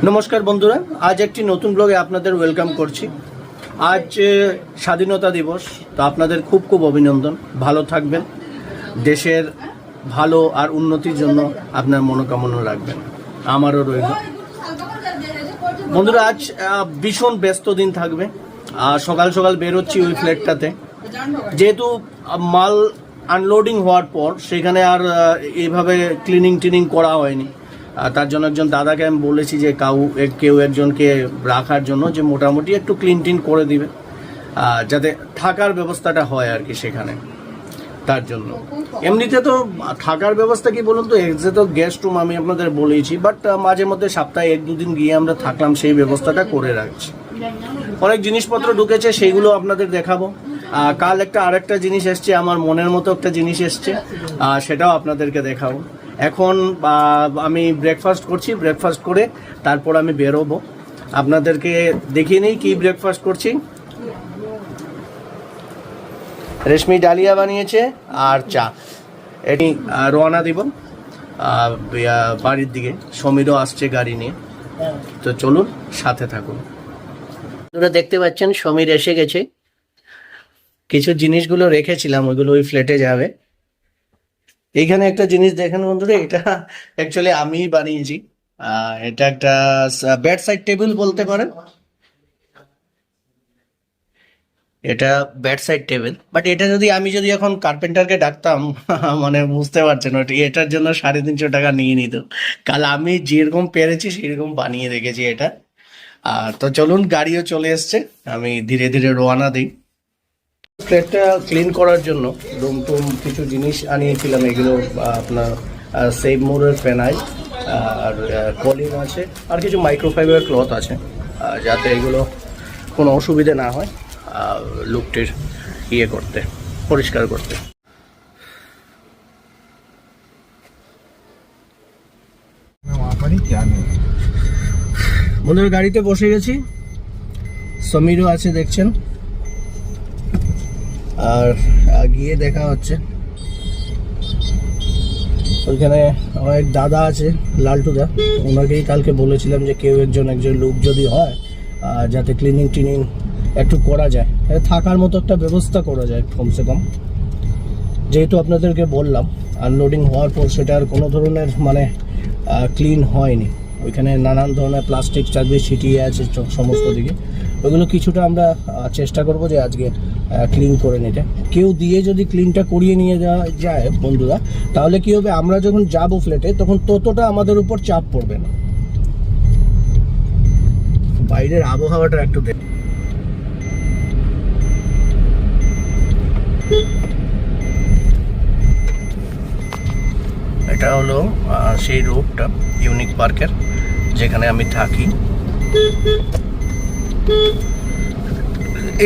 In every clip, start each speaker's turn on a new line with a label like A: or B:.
A: নমস্কার বন্ধুরা, আজ একটি নতুন ব্লগে আপনাদের ওয়েলকাম করছি। আজ স্বাধীনতা দিবস, তো আপনাদের খুব খুব অভিনন্দন। ভালো থাকবেন, দেশের ভালো আর উন্নতির জন্য আপনার মনোকামনা রাখবেন, আমারও রইল। বন্ধুরা, আজ ভীষণ ব্যস্ত দিন থাকবে। সকাল সকাল বেরোচ্ছি ওই ফ্ল্যাটটাতে, যেহেতু মাল আনলোডিং হওয়ার পর সেখানে আর এইভাবে ক্লিনিং টিনিং করা হয়নি। তার জন্য একজন দাদাকে আমি বলেছি যে কেউ একজনকে রাখার জন্য, যে মোটামুটি একটু ক্লিন টিন করে দিবে, যাতে থাকার ব্যবস্থাটা হয় আর কি সেখানে। তার জন্য এমনিতে তো থাকার ব্যবস্থা কি বলুন তো, এক্সে তো গেস্ট রুম আমি আপনাদের বলেইছি, বাট মাঝে মধ্যে সপ্তাহে 1-2 দিন গিয়ে আমরা থাকলাম, সেই ব্যবস্থাটা করে রাখছি। অনেক জিনিসপত্র ঢুকেছে, সেইগুলো আপনাদের দেখাবো। কাল আরেকটা জিনিস এসছে, আমার মনের মতো একটা জিনিস এসছে, সেটাও আপনাদেরকে দেখাবো। এখন আমি ব্রেকফাস্ট করছি, ব্রেকফাস্ট করে তারপর আমি বেরোবো। আপনাদেরকে দেখিয়ে নিই কি ব্রেকফাস্ট করছি। রেশমি ডালিয়া বানিয়েছে আর চা। এটি রওনা দিব বাড়ির দিকে। সমীরও আসছে গাড়ি নিয়ে, তো চলুন সাথে থাকুন। আপনারা দেখতে পাচ্ছেন সমীর এসে গেছে। কিছু জিনিসগুলো রেখেছিলাম, ওইগুলো ওই ফ্ল্যাটে যাবে। এইখানে একটা জিনিস দেখেন বন্ধুরা, এটা অ্যাকচুয়ালি আমিই বানিয়েছি। এটা একটা বেড সাইড টেবিল বলতে পারেন। এটা বেড সাইড টেবিল, বাট এটা আমি যদি এখন কার্পেন্টারকে ডাকতাম মানে বুঝতে পারছেন, এটার জন্য 350 টাকা নিয়ে নিত। কাল আমি যেরকম পেরেছি সেরকম বানিয়ে রেখেছি এটা। তো চলুন, গাড়িও চলে এসছে, আমি ধীরে ধীরে রওনা দিই। ফ্ল্যাটটা ক্লিন করার জন্য রুম টুম কিছু জিনিস আনিয়েছিলাম। এগুলো আপনার সেভ মোরের ফেনাইল আর কলিন আছে, আর কিছু মাইক্রোফাইবার ক্লথ আছে, যাতে এগুলো কোনো অসুবিধে না হয় লুকটির করতে, পরিষ্কার করতে। বন্ধুরা, গাড়িতে বসে গেছি, সমীরও আছে দেখছেন, আর গিয়ে দেখা হচ্ছে। ওইখানে আমার এক দাদা আছে, লালটুদা, ওনাকেই কালকে বলেছিলাম যে কেউ একজন লোক যদি হয়, যাতে ক্লিনিং টিনিং একটু করা যায়, থাকার মতো একটা ব্যবস্থা করা যায় কমসে কম। যেহেতু আপনাদেরকে বললাম আনলোডিং হওয়ার পর সেটা আর কোনো ধরনের ক্লিন হয়নি, ওইখানে নানান ধরনের প্লাস্টিক চাকরি ছিটিয়ে আছে সমস্ত দিকে। ওইগুলো কিছুটা আমরা চেষ্টা করব যে আজকে ক্লিন করে নিতে। কেউ দিয়ে যদি ক্লিনটা করিয়ে নিয়ে যাওয়া যায় বন্ধুরা, তাহলে কি হবে, আমরা যখন যাব ফ্ল্যাটে তখন ততটা আমাদের উপর চাপ পড়বে না। বাইরের আবহাওয়াটা একটু দেখ। এটা হলো সেই রোডটা ইউনিক পার্কের, যেখানে আমি থাকি।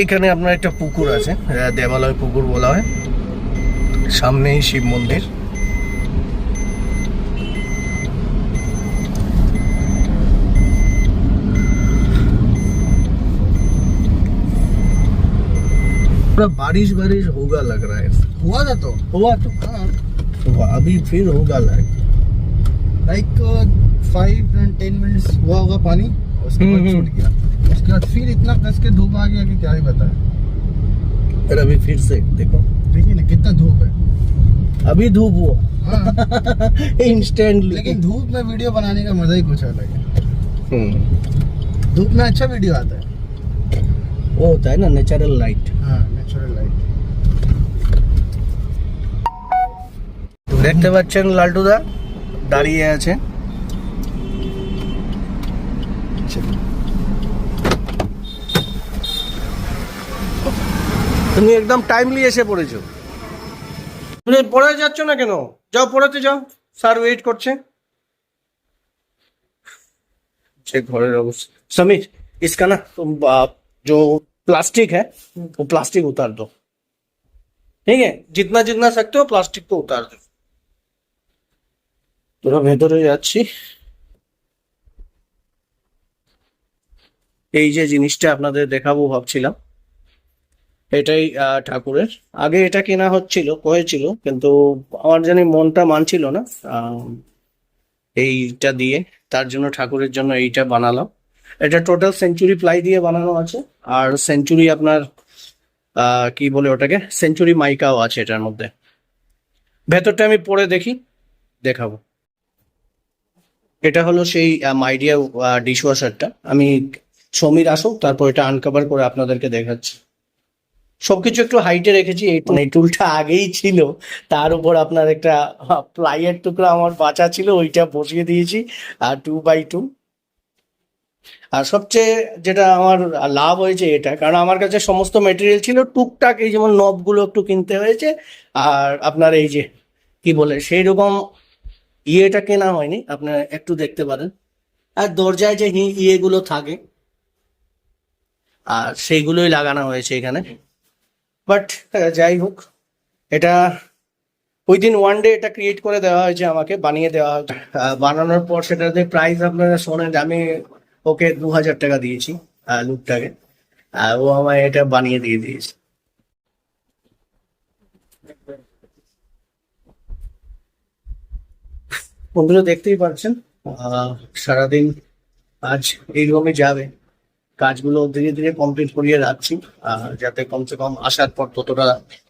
A: এইখানে আপনার একটা পুকুর আছে, দেবালয় পুকুর বলা হয়, সামনেই শিব মন্দির। बारिश होगा लग रहा है। हुआ तो अभी फिर होगा लाइक 5-10 मिनट्स हुआ होगा पानी, उसके बाद छूट गया। उसके बाद फिर इतना कस के धूप आ गया कि क्या ही बताए। फिर अभी फिर से देखो, देखिए ना कितना धूप है। अभी धूप हुआ इंस्टेंटली। लेकिन धूप में वीडियो बनाने का मजा ही कुछ अलग है। धूप में अच्छा वीडियो आता है, वो होता है ना नेचुरल लाइट। हाँ, नेचुरल लाइट। দেখতে পাচ্ছেন লালটুদা দাঁড়িয়ে আছে। তুমি একদম টাইমলি এসে পড়েছো। তুমি পড়ে যাচ্ছ না কেন? যাও পড়াতে যাও, স্যার ওয়েট করছে। ঘরের অবস্থা समीर, इसका ना तुम जो प्लास्टिक है वो प्लास्टिक उतार दो, ठीक है? जितना जितना सकते हो प्लास्टिक को उतार दो। তোরা ভেতরে যাচ্ছি। এই যে জিনিসটা আপনাদের দেখাবো ভাবছিলাম, এটাই ঠাকুরের। আগে এটা কেনা হয়েছিল কিন্তু আমার জানি মনটা মানছিল না। এইটা দিয়ে, তার জন্য ঠাকুরের জন্য এইটা বানালাম। এটা টোটাল সেঞ্চুরি প্লাই দিয়ে বানানো আছে, আর সেঞ্চুরি আপনার কি বলে ওটাকে, সেঞ্চুরি মাইকাও আছে এটার মধ্যে। ভেতরটা আমি পরে দেখাবো। এটা হলো সেই মাইডিয়া ডিশওয়াশারটা। আমি সমীর আসুক তারপর এটা আনকভার করে আপনাদেরকে দেখাচ্ছি। সবকিছু একটু হাইটে রেখেছি। এই টুলটা আগেই ছিল, তার উপর আপনার একটা প্লাইয়ের টুকরা আমার বাঁচা ছিল, ওইটা বসিয়ে দিয়েছি। আর 2x2। আর সবচেয়ে যেটা আমার লাভ হয়েছে এটা, কারণ আমার কাছে সমস্ত মেটেরিয়াল ছিল, টুকটাক এই যেমন নবগুলো একটু কিনতে হয়েছে, আর আপনার এই যে কি বলে সেই রকম ইয়েটা কেনা হয়নি, আপনারা একটু দেখতে পারেন। আর দরজায় যে ইয়েগুলো থাকে, আর সেইগুলোই লাগানো হয়েছে এখানে। বাট যাই হোক, এটা উইদিন ওয়ান ডে এটা ক্রিয়েট করে দেওয়া হয়েছে, আমাকে বানিয়ে দেওয়া হয়েছে। বানানোর পর সেটাতে প্রাইস আপনারা শোনেন, আমি ওকে 2000 টাকা দিয়েছি লুকটাকে, আর ও আমায় এটা বানিয়ে দিয়ে দিয়েছে। বন্ধুরা দেখতেই পাচ্ছেন, সারাদিন আজ এইরকমই যাবে। কাজগুলো ধীরে ধীরে কমপ্লিট করিয়ে রাখছি, যাতে কমসে কম আসার পর ততটা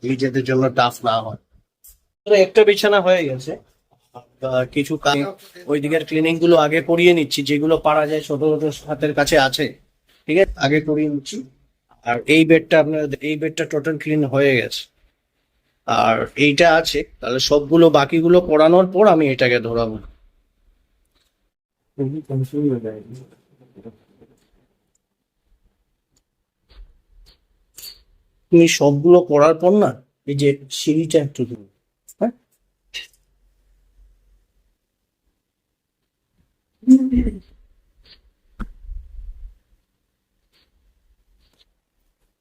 A: নিজেদের জন্য টাফ না হয়। তো একটা বিছানা হয়ে গেছে, কিছু কাজ ওই দিকের ক্লিনিং গুলো আগে করিয়ে নিচ্ছি, যেগুলো পারা যায় ছোট ছোট হাতের কাছে আছে, ঠিক আছে, আগে করিয়ে নিচ্ছি। আর এই বেডটা টোটাল ক্লিন হয়ে গেছে, আর এইটা আছে, তাহলে সবগুলো বাকিগুলো করানোর পর আমি এটাকে ধরাবো। তুমি সবগুলো করার পর না, এই যে সিঁড়িটা একটু দিন। হ্যাঁ,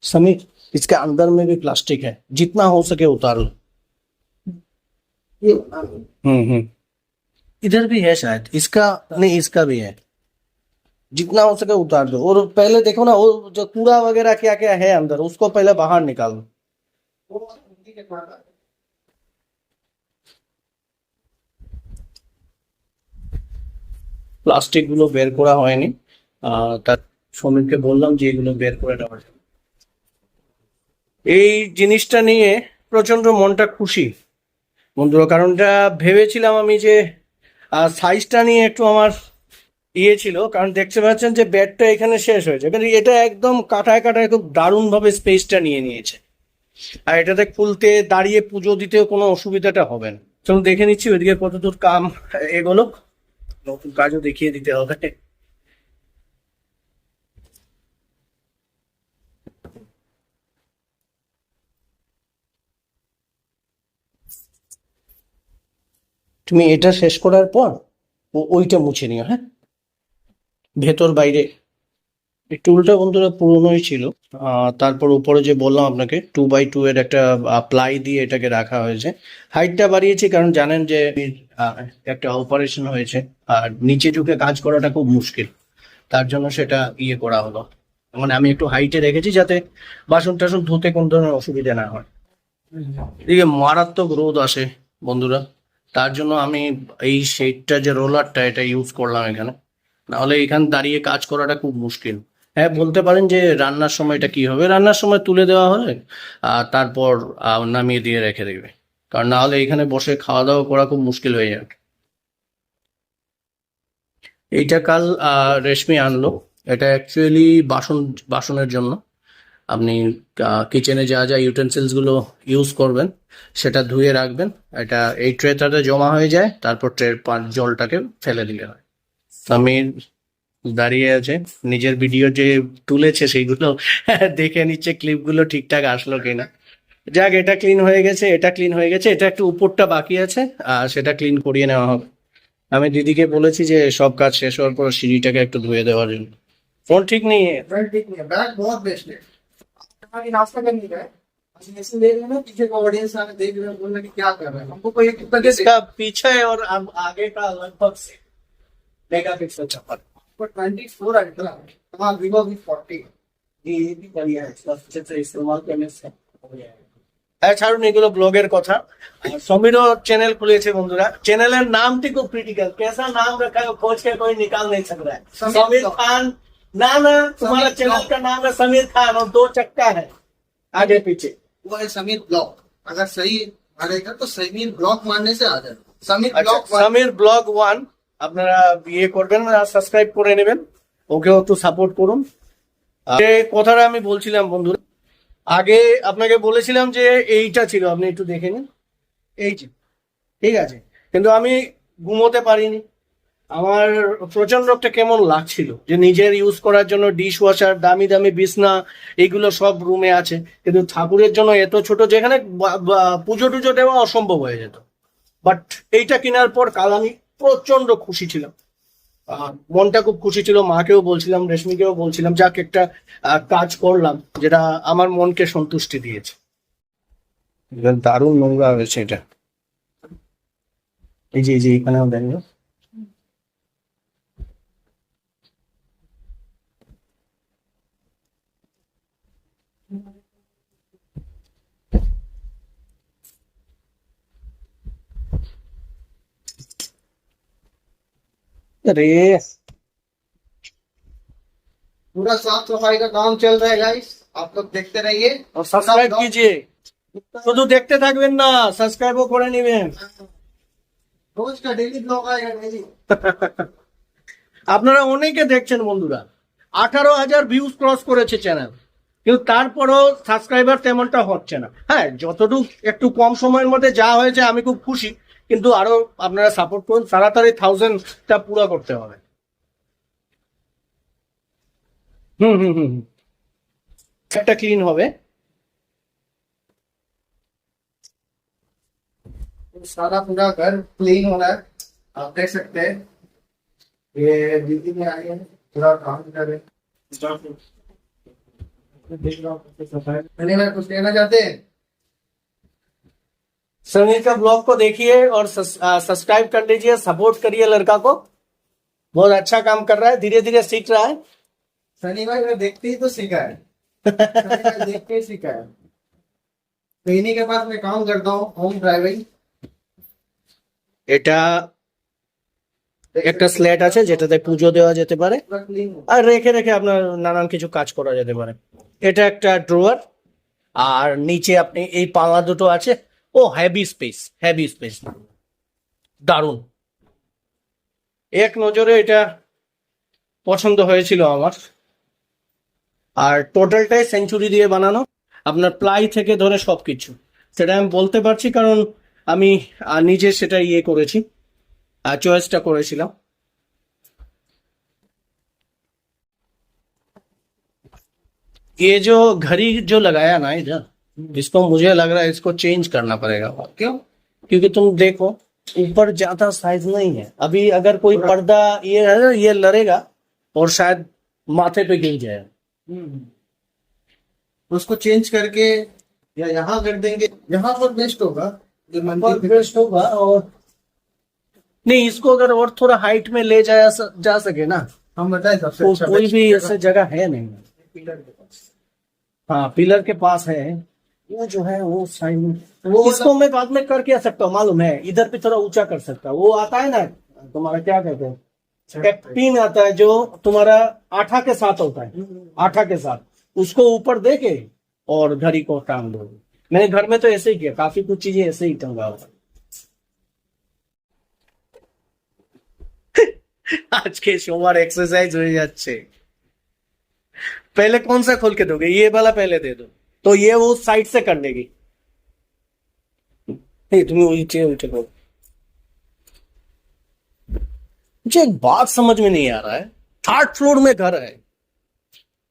A: समीर, इसके अंदर में भी प्लास्टिक है, जितना हो सके उतार लो। हम्म। इधर भी है शायद, इसका नहीं, इसका भी है। जितना हो सके उतार दो, और पहले देखो ना वो जो कूड़ा वगैरह क्या क्या है अंदर, उसको पहले बाहर निकालो। প্লাস্টিক গুলো বের করা হয়নি, তার শ্রমিককে বললাম যে এগুলো বের করে দেওয়ার জন্য। এই জিনিসটা নিয়ে প্রচন্ড মনটা খুশি বন্ধুরা, কারণ এটা ভেবেছিলাম আমি যে সাইজটা নিয়ে একটু আমার ইয়ে ছিল, কারণ দেখতে পাচ্ছেন যে বেডটা এখানে শেষ হয়েছে, কিন্তু এটা একদম কাটায় কাটায় খুব দারুণ ভাবে স্পেসটা নিয়ে নিয়েছে। আর এটাতে খুলতে দাঁড়িয়ে পুজো দিতেও কোনো অসুবিধাটা হবে না। চলুন দেখে নিচ্ছি ওইদিকে কতদূর কাম এগোলো, নতুন কাজও দেখিয়ে দিতে হবে। তুমি এটা শেষ করার পর ওইটা মুছে নিও, হ্যাঁ, ভেতর বাইরে। এই টুলটা বন্ধুরা পুরোনোই ছিল, তারপর উপরে যে বললাম আপনাকে 2x2 এর একটা প্লাই দিয়ে এটাকে রাখা হয়েছে। হাইটটা বাড়িয়েছি কারণ জানেন যে একটা অপারেশন হয়েছে, আর নিচে ঝুঁকে কাজ করাটা খুব মুশকিল, তার জন্য সেটা ইয়ে করা হলো। মানে আমি একটু হাইটে রেখেছি যাতে বাসন টাসন ধুতে কোন ধরনের অসুবিধা না হয়। এদিকে মারাত্মক রোদ আসে বন্ধুরা, তার জন্য আমি এই শেডটা যে রোলারটা এটা ইউজ করলাম এখানে, নাহলে এখানে দাঁড়িয়ে কাজ করাটা খুব মুশকিল। হ্যাঁ, বলতে পারেন যে রান্নার সময়টা কি হবে, রান্নার সময় তুলে দেওয়া হয় আর তারপর নামিয়ে দিয়ে রেখে দেবে, কারণ না হলে এখানে বসে খাওয়া দাওয়া করা খুব মুশকিল হয়ে যাবে। এইটা কাল রেশমি আনলো, এটা অ্যাকচুয়ালি বাসনের জন্য। আপনি কিচেনে যা যা ইউটেন্সিলস গুলো ইউজ করবেন সেটা ধুয়ে রাখবেন, এটা এই ট্রেটাতে জমা হয়ে যায়, তারপর ট্রের জলটাকে ফেলে দিলে হয়। আমি দাঁড়িয়ে আছে, নিজের ভিডিও যে তুলেছে সেইগুলো দেখে নিচ্ছে, ক্লিপগুলো ঠিকঠাক আসলো কিনা। যাক, এটা ক্লিন হয়ে গেছে, এটা ক্লিন হয়ে গেছে, এটা একটু উপরটা বাকি আছে, আর সেটা ক্লিন করিয়ে নেওয়া হবে। আমি দিদিকে বলেছি যে সব কাজ শেষ হওয়ার পর সিঁড়িটাকে একটু ধুয়ে দেওয়ার জন্য। फोन ठीक नहीं है,
B: ब्रांड ठीक नहीं है, ब्रांड बहुत बेस्ट है। हमारी नाश्ता करने का है, ਅਸੀਂ ऐसे देख रहे हैं ना, पीछे का ऑडियंस आके देख रहे हैं, बोल रहे हैं कि क्या कर रहे हैं, हमको कोई एक तक
A: इसका पीछे और आगे का लगभग मेगापिक्सल चप्पल
B: पर 24 अल्ट्रा कमाल, Vivo V40
A: ये भी बढ़िया है, इसका अच्छे से इस्तेमाल करने से हो जाएगा। হ্যাঁ ছাড়ুন এগুলো ব্লগের কথা। আর সমীরও চ্যানেল খুলেছে বন্ধুরা, চ্যানেলের নামটি খুব ক্রিটিক্যাল, कैसा नाम रखा है खोज के कोई निकाल नहीं सक रहा है। समीर खान ना तुम्हारा चैनल का नाम है समीर खान और 2 चक्का है आगे पीछे।
B: वो है समीर ब्लॉग, अगर सही मारेगा तो समीर ब्लॉग मारने से आ जाए समीर
A: আচ্ছা
B: ब्लॉग
A: সমীর ব্লগ 1 আপনারা ইয়ে করবেন, সাবস্ক্রাইব করে নেবেন, ওকেও একটু সাপোর্ট করুন। যে কথাটা আমি বলছিলাম বন্ধুরা, আগে আপনাকে বলেছিলাম যে এইটা ছিল, আপনি একটু দেখে নিন, এই যে ঠিক আছে, কিন্তু আমি ঘুমোতে পারিনি। আমার প্রচন্ড একটা কেমন লাগছিল যে নিজের ইউজ করার জন্য ডিশ ওয়াশার, দামি দামি বিছনা, এগুলো সব রুমে আছে, কিন্তু ঠাকুরের জন্য এত ছোট, যেখানে পুজো টুজো দেওয়া অসম্ভব হয়ে যেত। বাট এইটা কেনার পর কাল আমি প্রচন্ড খুশি ছিলাম, মনটা খুব খুশি ছিল। মাকেও বলছিলাম, রেশমিকেও বলছিলাম, যাক একটা কাজ করলাম যেটা আমার মনকে সন্তুষ্টি দিয়েছে। দারুণ নোংরা হয়েছে এটা, এই যে এখানেও দেখো। अरे
B: पूरा साफ सफाई का काम चल रहा है गाइस, आप लोग देखते रहिए
A: और সাবস্ক্রাইব कीजिए, শুধু দেখতে থাকবেন না, সাবস্ক্রাইবও করে নেবেন।
B: रोज का डेली ब्लॉग आएगा डेली।
A: আপনারা অনেকে দেখছেন বন্ধুরা, 18,000 ভিউজ ক্রস করেছে চ্যানেল, কিন্তু তারপরও সাবস্ক্রাইবার তেমনটা হচ্ছে না। হ্যাঁ যতটুকু একটু কম সময়ের মধ্যে যা হয়েছে আমি খুব খুশি, কিন্তু আরো আপনারা সাপোর্ট করুন, তাড়াতাড়ি 1000টা পুরো করতে হবে। হুম একটা ক্লিন হবে।
B: सारा पूरा घर क्लीन हो रहा है, आप देख सकते हैं। ये दीदी में आए हैं, पूरा काम कर रहे हैं। कुछ लेना चाहते हैं?
A: समीर का ब्लॉग को देखिए और सब्सक्राइब कर लीजिए, सपोर्ट करिए लड़का को, बहुत अच्छा काम कर रहा है, धीरे धीरे सीख रहा है।
B: सनी भाई मैं देखते ही तो सीखा है। सनी भाई देख के ही सीखा है। तो इन्हीं के पास मैं काम करता हूँ, होम ड्राइविंग।
A: এটা একটা স্ল্যাট আছে যেটাতে পুজো দেওয়া যেতে পারে,
B: पूरा क्लीन हो।
A: আর রেখে রেখে আপনার নানান কিছু কাজ করা যেতে পারে। এটা একটা ড্রয়ার, আর নিচে আপনি এই পাল্লা দুটো আছে, ও হেভি স্পেস, দারুণ। এক নজরে এটা পছন্দ হয়েছিল আমার। আর টোটালটাই সেঞ্চুরি দিয়ে বানানো, আপনার প্লাই থেকে ধরে সবকিছু, সেটা আমি বলতে পারছি কারণ আমি নিজে সেটা ইয়ে করেছি, চয়েসটা করেছিলাম। ये जो घड़ी जो लगाया ना इधर, इसको मुझे लग रहा है इसको चेंज करना पड़ेगा।
B: क्यों?
A: क्योंकि तुम देखो ऊपर ज्यादा साइज नहीं है अभी, अगर कोई पर्दा ये है ना, ये लड़ेगा और शायद माथे पे गिर जाए।
B: उसको चेंज करके या यहाँ कर देंगे, यहाँ पर बेस्ट होगा। जो मंदिर पे
A: बेस्ट होगा। और नहीं, इसको अगर और थोड़ा हाइट में ले जाया जा सके ना,
B: हम बताए सबसे
A: तो
B: अच्छा
A: कोई
B: best
A: भी
B: जगह
A: ऐसे जगह है नहीं।
B: पिलर के पास।
A: हाँ पिलर के पास है वो जो है वो साइड में,
B: वो
A: इसको मैं बाद में कर क्या सकता हूँ मालूम है, इधर पे थोड़ा ऊंचा कर सकता हूँ। वो आता है ना तुम्हारा क्या कहते हैं, एक पिन आता है जो तुम्हारा आठा के साथ होता है, आठा के साथ उसको ऊपर दे के और घड़ी को टांग दो। मैंने घर में तो ऐसे ही किया, काफी कुछ चीजें ऐसे ही टंगा हुआ। आज के सोमवार एक्सरसाइज हो जाच्छे। पहले कौन सा खोल के दोगे, ये वाला पहले दे दो तो ये वो साइड से कर लेगी। नहीं तुम्हें उल्टे उल्टे करो। मुझे एक बात समझ में नहीं आ रहा है, 3rd फ्लोर में घर है,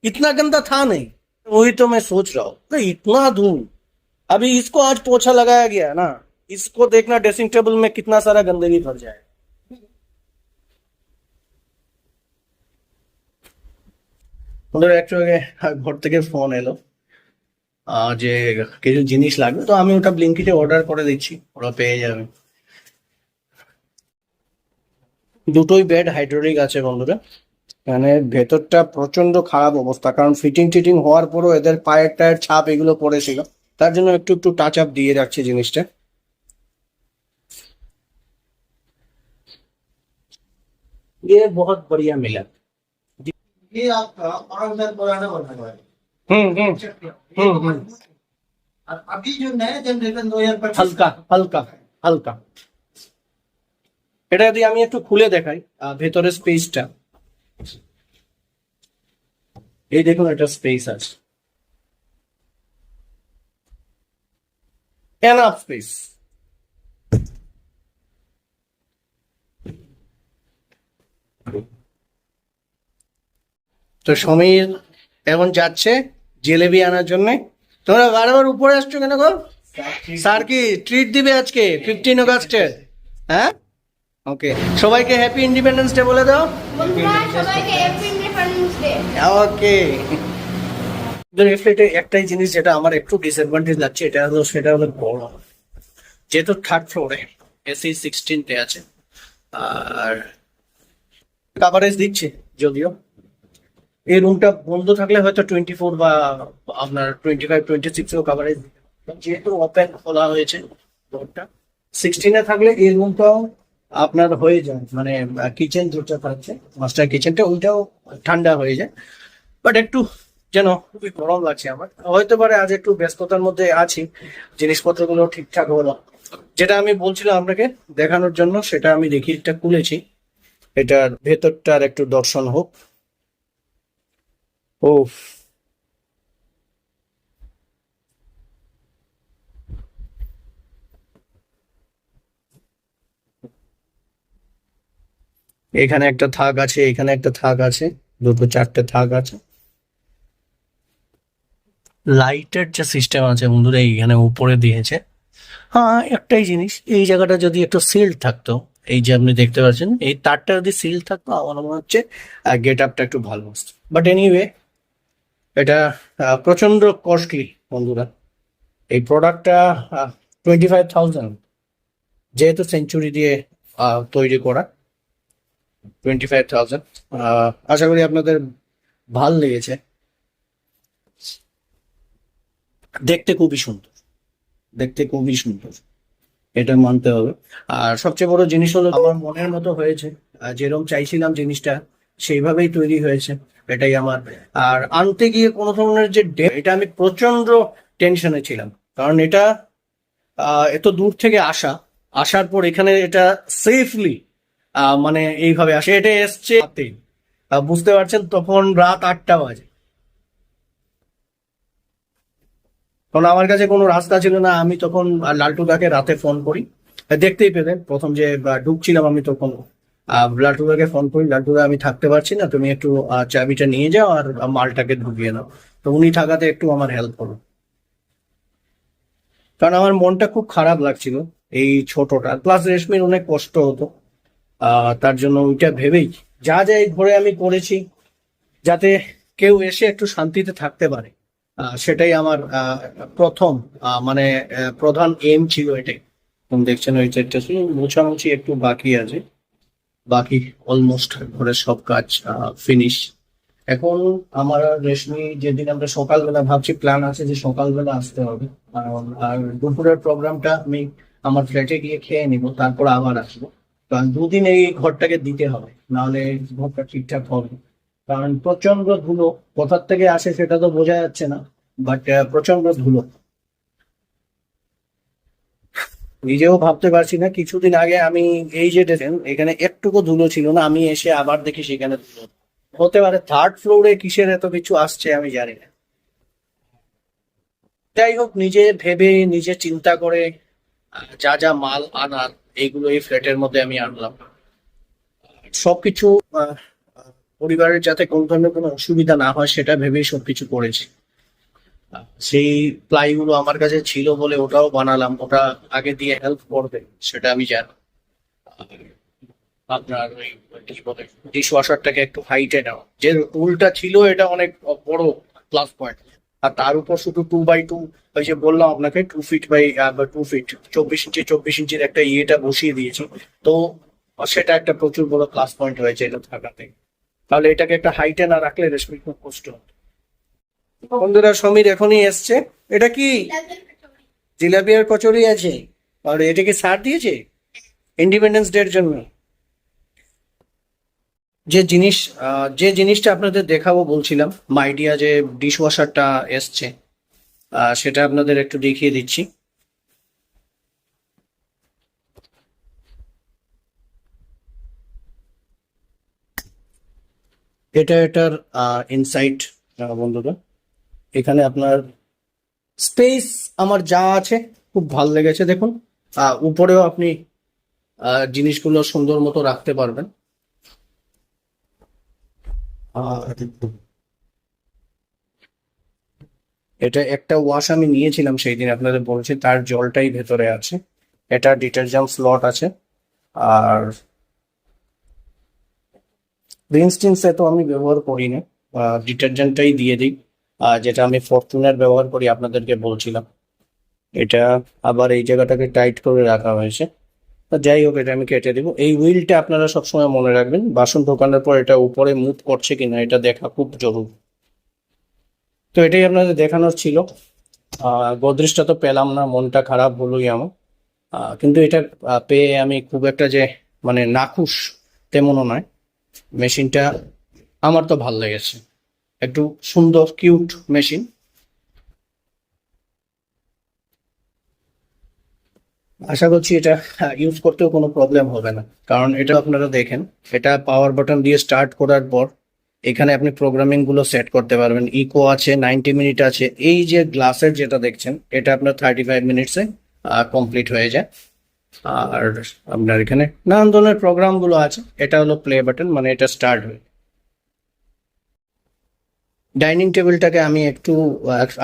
A: इतना गंदा था नहीं, वही तो मैं सोच रहा हूँ तो इतना धूल। अभी इसको आज पोछा लगाया गया ना, इसको देखना ड्रेसिंग टेबल में कितना सारा गंदगी भर जाए। ওদের একটু আগে ঘর থেকে ফোন এলো যে কিছু জিনিস লাগবে, তো আমি ওটা ব্লিঙ্কিটে অর্ডার করে দিচ্ছি, ওরা পেয়ে যাবে। দুটোই বেড হাইড্রোলিক আছে বন্ধুরা, মানে ভেতরটা প্রচন্ড খারাপ অবস্থা, কারণ ফিটিং টিটিং হওয়ার পরও এদের পায়ের টায়ের ছাপ এগুলো পড়েছিল,
B: তার জন্য একটু একটু টাচ আপ দিয়ে রাখছি জিনিসটা।
A: ये बहुत बढ़िया मिला।
B: ये आपका 5 साल पुराना बना हुआ है।
A: हम्म।
B: और अभी जो नया जनरेशन 2025
A: হালকা হালকা হালকা। এটা যদি আমি একটু খুলে দেখাই ভেতরের স্পেসটা, এই দেখুন একটা স্পেস আছে, এনাফ স্পেস। তো সমীর এখন যাচ্ছে জিলেবি আনার জন্য। তোমরা বারবার উপরে আসছো কেন গো? স্যার কি ট্রিট দিবে আজকে 15 আগস্টে? হ্যাঁ, ওকে। সবাইকে হ্যাপি ইন্ডিপেন্ডেন্স ডে বলে দাও।
C: বন্ধুরা সবাইকে হ্যাপি ইন্ডিপেন্ডেন্স ডে।
A: ওকে। এই ফ্ল্যাটে একটাই জিনিস যেটা আমার একটু ডিসঅ্যাডভান্টেজ লাগছে, সেটা হলো বড়, যেহেতু থার্ড ফ্লোরে এসি 16 আছে, আর কাভারেজ দিচ্ছে যদিও। এই রুমটা বন্ধ থাকলে হয়তো 24 বা আপনার 25 26 কাভারেজ, যেহেতু ওপেন খোলা হয়েছে ডোরটা। 16 থাকলে এই রুমটাও আপনার হয়ে যায়, মানে কিচেন যেটা থাকছে মাস্টার কিচেনটা, ওইটাও ঠান্ডা হয়ে যায়। বাট একটু যেন খুবই গরম লাগছে আমার। হয়তো পারে আজ একটু ব্যস্ততার মধ্যে আছি, জিনিসপত্রগুলো ঠিকঠাক হলো। যেটা আমি বলছিলাম আপনাকে দেখানোর জন্য, সেটা আমি দেখিটা খুলেছি। এটার ভেতরটার একটু দর্শন হোক। ও, এখানে একটা থাক আছে, এখানে একটা থাক আছে, দুটো চারটে থাক আছে। লাইটের যে সিস্টেম আছে বন্ধুরা এইখানে উপরে দিয়েছে। হ্যাঁ, একটাই জিনিস, এই জায়গাটা যদি একটু সিল থাকতো, এই যে আপনি দেখতে পাচ্ছেন এই তারটা যদি সিল থাকতো, আমার মনে হচ্ছে গেট আপটা একটু ভালো আসতো। বাট এনিওয়ে, এটা প্রচন্ড কস্টলি বন্ধুরা। এই প্রোডাক্টটা 25,000, যেহেতু সেঞ্চুরি দিয়ে তৈরি করা। 25,000। আশা করি আপনাদের ভাল লেগেছে। দেখতে খুবই সুন্দর, দেখতে খুবই সুন্দর, এটা মানতে হবে। আর সবচেয়ে বড় জিনিস হলো আমার মনের মতো হয়েছে, যেরকম চাইছিলাম জিনিসটা সেইভাবেই তৈরি হয়েছে, এটাই আমার। আর আনতে গিয়ে কোনো ধরনের যে এটা আমি প্রচন্ড টেনশনে ছিলাম, কারণ এটা এত দূর থেকে আসার পর এখানে এটা সেফলি মানে এইভাবে আসে। এটা এসছে রাতে, বুঝতে পারছেন, তখন রাত 8টা বাজে। কারণ আমার কাছে কোনো রাস্তা ছিল না। আমি তখন লালটুদাকে রাতে ফোন করি, দেখতেই পেলেন প্রথম যে ঢুকছিলাম আমি তখন লালটুদাকে ফোন করি, লালটুদা আমি থাকতে পারছি না, তুমি একটু চাবিটা নিয়ে যাও আর মালটাকে ঢুকিয়ে নাও। তো উনি থাকাতে একটু আমার হেল্প করো, কারণ আমার মনটা খুব খারাপ লাগছিল এই ছোটটা, প্লাস রেশমির অনেক কষ্ট হতো। তার জন্য ওইটা ভেবেই যা যা এই ঘরে আমি করেছি, যাতে কেউ এসে একটু শান্তিতে থাকতে পারে, সেটাই আমার প্রথম মানে প্রধান এম ছিল এটাই। দেখছেন ওই চারটা মোছামুছি একটু বাকি আছে, বাকি অলমোস্ট ঘরের সব কাজ ফিনিশ। এখন আমার আর রেশমি, যেদিন আমরা সকালবেলা ভাবছি, প্ল্যান আছে যে সকালবেলা আসতে হবে, আর দুপুরের প্রোগ্রামটা আমি আমার ফ্ল্যাটে গিয়ে খেয়ে নিব, তারপর আবার আসবো। কারণ 2 দিন এই ঘরটাকে দিতে হবে, নাহলে ঘরটা ঠিকঠাক হবে না। কারণ প্রচন্ড ধুলো কোথার থেকে আসে সেটা তো বোঝা যাচ্ছে না, বাট প্রচন্ড ধুলো। নিজেও ভাবতে পারছি না, কিছুদিন আগে আমি এই যে দেখেন এখানে একটুকু ধুলো ছিল না, আমি এসে আবার দেখি সেখানে ধুলো। হতে পারে থার্ড ফ্লোরে কিসের এত কিছু আসছে আমি জানি না। যাই হোক, নিজে ভেবে নিজে চিন্তা করে যা যা মাল আনার, এইগুলো এই ফ্ল্যাটের মধ্যে আমি আনলাম। সবকিছু পরিবারের যাতে কোন ধরনের কোনো অসুবিধা না হয় সেটা ভেবেই সবকিছু করেছি। সেই প্লাইগুলো আমার কাছে ছিল বলে ওটাও বানালাম, ওটা আগে দিয়ে হেল্প করবে সেটা আমি জানি। আপনার ওই কি বলে ডিশ ওয়াশারটাকে একটু হাইটে নেওয়া, যে টুলটা ছিল এটা অনেক বড় প্লাস পয়েন্ট। আর তার উপর শুধু 2x2, ওই যে বললাম আপনাকে 2 ফিট বাই 2 ফিট 24 ইঞ্চির একটা ইয়েটা বসিয়ে দিয়েছি। তো সেটা একটা প্রচুর বড় প্লাস পয়েন্ট হয়েছে এটা থাকাতে। তাহলে এটাকে একটা হাইটে না রাখলে রেশমি খুব কষ্ট হতো। বন্ধুরা, সমীর এখনই এসছে। এটা কি?
B: জিলাপি আর কচুরি আছে। আর এটাকে ছাড় দিয়েছে ইন্ডিপেন্ডেন্স ডের জন্য। যে জিনিসটা আপনাদের দেখাবো বলছিলাম, মাইডিয়া যে ডিশ ওয়াশারটা এসছে, সেটা আপনাদের একটু দেখিয়ে দিচ্ছি। এটার ইনসাইট বন্ধুরা, এখানে আপনার স্পেস আমার যা আছে খুব ভালো লেগেছে। দেখুন উপরেও আপনি জিনিসগুলো সুন্দর মতো রাখতে পারবেন। এটা একটা ওয়াশ আমি নিয়েছিলাম সেই দিন, আপনাদের বলেছি, তার জলটাই ভেতরে আছে। এটা ডিটারজেন্ট স্লট আছে। আর রিন্স টিন্সে তো আমি ব্যবহার করি না, ডিটারজেন্টটাই দিয়ে দিই, যেটা আমি ফরচুনের ব্যবহার করি আপনাদেরকে বলছিলাম। এটা আবার এই জায়গাটাকে টাইট করে রাখা হয়েছে। তা যাই হোক, এটা আমি কেটে দিব। এই হুইলটা আপনারা সবসময় মনে রাখবেন, বাসন ঢোকানোর পর এটা উপরে মুভ করছে কিনা এটা দেখা খুব জরুরি। তো এটাই আপনাদের দেখানোর ছিল। গোদরেজটা তো পেলাম না, মনটা খারাপ হলোই আমার। কিন্তু এটা পেয়ে আমি খুব একটা যে মানে নাখুশ তেমনও নয়। মেশিনটা আমার তো ভাল লেগেছে, একটু সুন্দর কিউট মেশিন। আশা করছি এটা ইউজ করতেও কোনো প্রবলেম হবে না, কারণ এটা আপনারা দেখেন, এটা পাওয়ার বাটন দিয়ে স্টার্ট করার পর এখানে আপনি প্রোগ্রামিং গুলো সেট করতে পারবেন। ইকো আছে, 90 মিনিট আছে। এই যে গ্লাসের যেটা দেখছেন, এটা আপনার 35 মিনিটসে কমপ্লিট হয়ে যায়। আর আপনার এখানে নানান ধরনের প্রোগ্রাম গুলো আছে। এটা হলো প্লে বাটন, মানে এটা স্টার্ট হয়ে। ডাইনিং টেবিলটাকে আমি একটু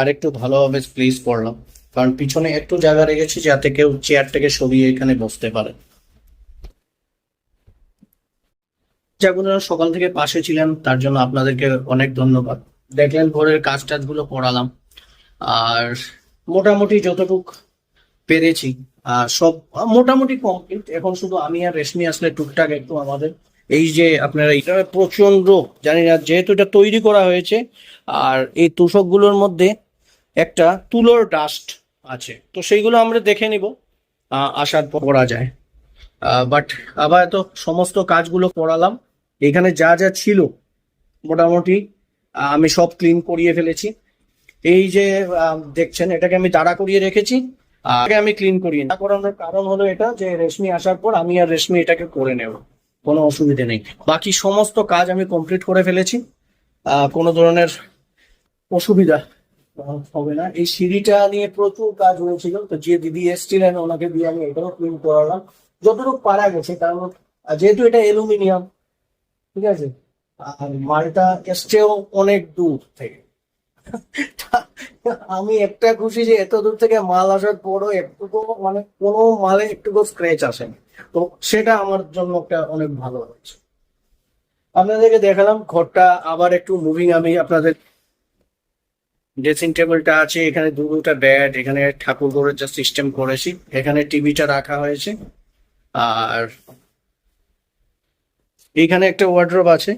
B: আরেকটু ভালোভাবে প্লেস করলাম, কারণ পিছনে একটু জায়গা রেখেছি যাতে কেউ চেয়ার থেকে সরিয়ে এখানে বসতে পারে। যেগুলো সকাল থেকে পাশে ছিলেন তার জন্য আপনাদেরকে অনেক ধন্যবাদ। দেখলেন ঘরের কাজ টাজগুলো করালাম, আর মোটামুটি যতটুক পেরেছি সব মোটামুটি কমপ্লিট। এখন শুধু আমি আর রেশমি আসলে টুকটাক একটু আমাদের এই যে আপনারা, এটা প্রচন্ড জানি না, যেহেতু এটা তৈরি করা হয়েছে আর এই তোষকগুলোর মধ্যে একটা তুলোর ডাস্ট আছে, তো সেইগুলো আমরা দেখে নিব আসার পর করা যায়। বাট আবার তো সমস্ত কাজগুলো করালাম। এখানে যা যা ছিল মোটামুটি আমি সব ক্লিন করিয়ে ফেলেছি। এই যে দেখছেন, এটাকে আমি দাঁড়া করিয়ে রেখেছি, আগে আমি ক্লিন করিয়ে না করানোর কারণ হলো এটা যে রেশমি আসার পর আমি আর রেশমি এটাকে করে নেব, কোনো অসুবিধে নেই। বাকি সমস্ত কাজ আমি কমপ্লিট করে ফেলেছি, কোনো ধরনের অসুবিধা হবে না। এই সিঁড়িটা নিয়ে প্রচুর কাজ হয়েছিল, তো যে দিদি এসছিলেন ওনাকে দিয়ে আমি এটাও ক্লিন করালাম যতটুকু পারা গেছে, কারণ যেহেতু এটা অ্যালুমিনিয়াম, ঠিক আছে, আর মালটা এসছেও অনেক দূর থেকে। আমি একটা খুশি যে এত দূর থেকে মাল আসার পরও একটুকু মানে কোনো মালে একটুকু স্ক্র্যাচ আসেনি, তো সেটা আমার জন্য একটা অনেক ভালো হয়েছে। আপনাদেরকে দেখালাম ঘরটা আবার একটু মুভিং। আমি আপনাদের ড্রেসিং টেবিলটা আছে, এখানে দুটা বেড, এখানে ঠাকুর ঘরের যা সিস্টেম করেছি, এখানে টিভিটা রাখা হয়েছে, আর এইখানে একটা ওয়ার্ড্রোব আছে।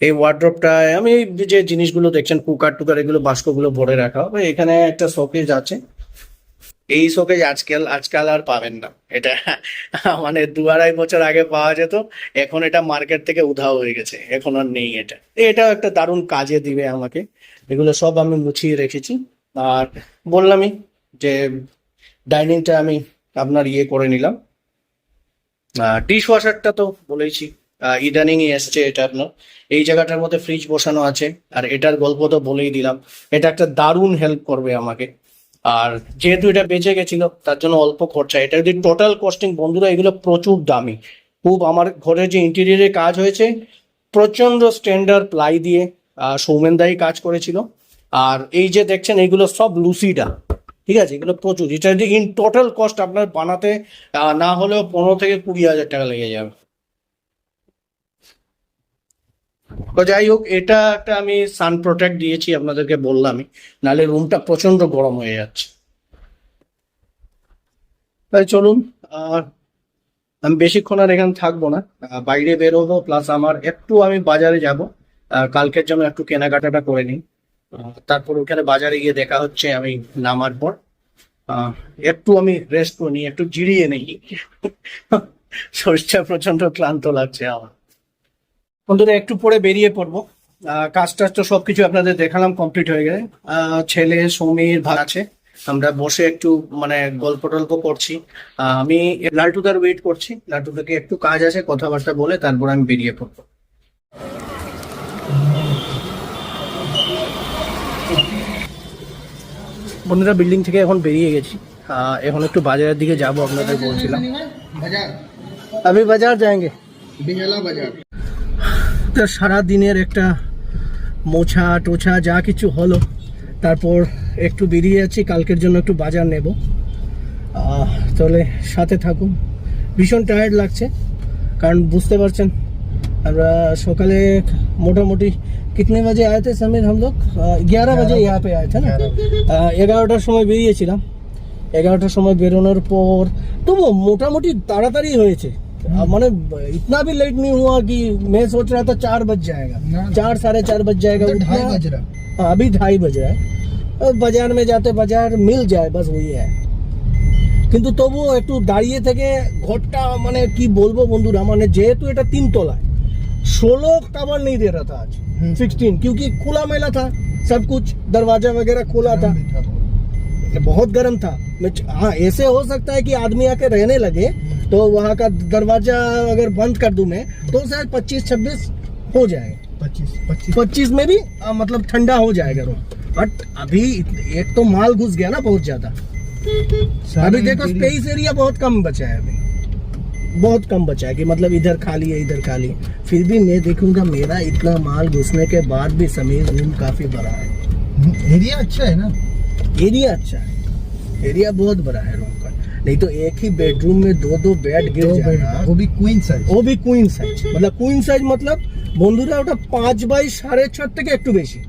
B: এই ওয়ার্ড্রোবটায় আমি যে জিনিসগুলো দেখছেন, কুকার টুকার, এগুলো বাস্কগুলো ভরে রাখা হবে। এখানে একটা শোকেজ আছে। এই শোকেজ আজকাল আর পাবেন না। এটা মানে 2-2.5 বছর আগে পাওয়া যেত, এখন এটা মার্কেট থেকে উধাও হয়ে গেছে, এখন আর নেই। এটাও একটা দারুণ কাজে দিবে আমাকে। এগুলো সব আমি মুছিয়ে রেখেছি। আর বললামই যে ডাইনিংটা আমি আপনার ইয়ে করে নিলাম। ডিশ ওয়াশারটা তো বলেইছি, ইদানিংই এসছে এটা আপনার। এই জায়গাটার মধ্যে ফ্রিজ বসানো আছে, আর এটার গল্প তো বলেই দিলাম। এটা একটা দারুণ হেল্প করবে আমাকে। আর যেহেতু এটা বেঁচে গেছিল তার জন্য অল্প খরচা। এটা যদি টোটাল কস্টিং বন্ধুরা, এগুলো প্রচুর দামি। খুব আমার ঘরে যে ইন্টেরিয়রের কাজ হয়েছে, প্রচন্ড স্ট্যান্ডার্ড প্লাই দিয়ে সৌমেনদাই কাজ করেছিল। আর এই যে দেখছেন, এগুলো সব লুসিডা, ঠিক আছে, এগুলো প্রচুর। এটা যদি ইন টোটাল কস্ট আপনার বানাতে না হলেও 15 থেকে 20 হাজার টাকা লেগে যাবে। তো যাই হোক, এটা একটা আমি সান প্রোটেক্ট দিয়েছি আপনাদেরকে বললামই, নাহলে রুমটা প্রচন্ড গরম হয়ে যাচ্ছে। তাই চলুন, আমি বেশিক্ষণ আর এখানে থাকবো না, বাইরে বেরোবো, প্লাস আমার একটু আমি বাজারে যাব, কালকের জন্য একটু কেনাকাটাটা করে নিই। তারপর ওখানে বাজারে গিয়ে দেখা হচ্ছে আমি নামার পর। একটু আমি রেস্ট করে নিই, একটু জিরিয়ে নেই। শরীরটা প্রচন্ড ক্লান্ত লাগছে আমার। বন্ধুরা একটু পরে বেরিয়ে পড়বো। কাজ টাজ তো সবকিছু আপনাদের দেখালাম, কমপ্লিট হয়ে গেছে। ছেলে সমীর ভাই আছে, আমরা বসে একটু মানে গল্প টল্প করছি। আমি লালটুদার ওয়েট করছি, লালটুদাকে একটু কাজ আছে, কথাবার্তা বলে তারপর আমি বেরিয়ে পড়বো। বন্ধুরা বিল্ডিং থেকে এখন বেরিয়ে গেছি, এখন একটু বাজারের দিকে যাব, আপনাদের বলছিলাম। আমি বাজার যাएंगे,
D: বেহালা বাজার।
B: তো সারা দিনের একটা মোছা টোছা যা কিছু হলো, তারপর একটু বেরিয়ে যাচ্ছি, কালকের জন্য একটু বাজার নেব। তাহলে সাথে থাকুন। ভীষণ টায়ার্ড লাগছে, কারণ বুঝতে পারছেন আমরা সকালে মোটামুটি कितने बजे आए थे समीर हम लोग? 11 बजे यहाँ पे आए थे ना। 11টার সময় বেরিয়েছিলাম। 11টার সময় বেরোনোর পর তবু মোটামুটি তাড়াতাড়ি হয়েছে, মানে इतना भी लेट नहीं हुआ कि मैं सोच रहा था 4 बज जाएगा, 4 साढ़े 4 बज जाएगा।
D: 2:30 बज रहा।
B: हाँ अभी 2:30 बज रहा है। বাজার में जाते বাজার मिल जाए बस वही है। কিন্তু তবু একটু দাঁড়িয়ে থেকে ঘরটা মানে কি বলবো বন্ধুরা, মানে যেহেতু এটা 3 তলায় 16 कवर नहीं दे रहा था आज, 16, क्योंकि खुला मेला था, सब कुछ दरवाजा वगैरह खुला था, बहुत गर्म था। हाँ ऐसे हो सकता है कि आदमी आके रहने लगे तो वहाँ का दरवाजा अगर बंद कर दूं मैं तो शायद 25-26 हो जाएगा, 25 में भी मतलब ठंडा हो जाएगा रूम। बट अभी एक तो माल घुस गया ना बहुत ज्यादा। अभी देखो स्पेस एरिया बहुत कम बचा है, अभी बहुत कम बचा है कि मतलब इधर खाली है इधर खाली है। फिर भी मैं देखूंगा मेरा इतना माल घुसने के बाद भी समीर रूम काफी बड़ा है।
D: एरिया अच्छा है ना,
B: एरिया अच्छा है, एरिया बहुत बड़ा है रूम का। नहीं तो एक ही बेडरूम में 2 बेड गिर जाएगा,
D: वो भी क्वीन साइज।
B: वो भी क्वीन साइज। मतलब क्वीन साइज मतलब বন্ধুরা ওটা 5/6.5 থেকে একটু বেশি,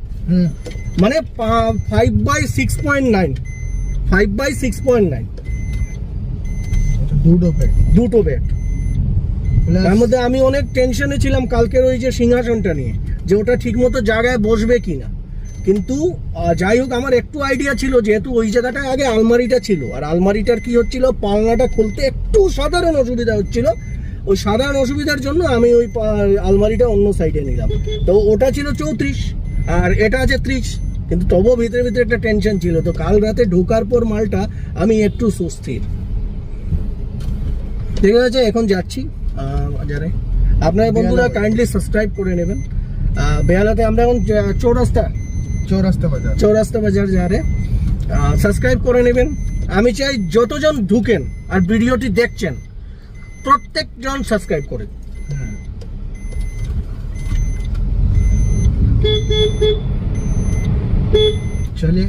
B: মানে 5/6.9, 5/6.9 দুটো বেড। তার মধ্যে আমি অনেক টেনশনে ছিলাম কালকের ওই যে সিংহাসনটা নিয়ে, যে ওটা ঠিক মতো জায়গায় বসবে কিনা। কিন্তু যাই হোক আমার একটু আইডিয়া ছিল, যেহেতু ওই জায়গাটায় আগে আলমারিটা ছিল, আর আলমারিটার কি হচ্ছিল পালনাটা খুলতে একটু সাধারণ অসুবিধা হচ্ছিল। ওই সাধারণ অসুবিধার জন্য আমি ওই আলমারিটা অন্য সাইডে নিলাম। তো ওটা ছিল 34 আর এটা আছে 30, কিন্তু তবুও ভিতরে ভিতরে একটা টেনশন ছিল। তো কাল রাতে ঢোকার পর মালটা আমি একটু সুস্থির। ঠিক আছে, এখন যাচ্ছি বাজারে। আপনার বন্ধুরা কাইন্ডলি সাবস্ক্রাইব করে নেবেন। বেহালাতে আমরা এখন চৌরাস্তা বাজার যা রে, সাবস্ক্রাইব করে নেবেন। আমি চাই যতজন ঢুকেন আর ভিডিওটি দেখছেন প্রত্যেকজন সাবস্ক্রাইব করে।
D: চলে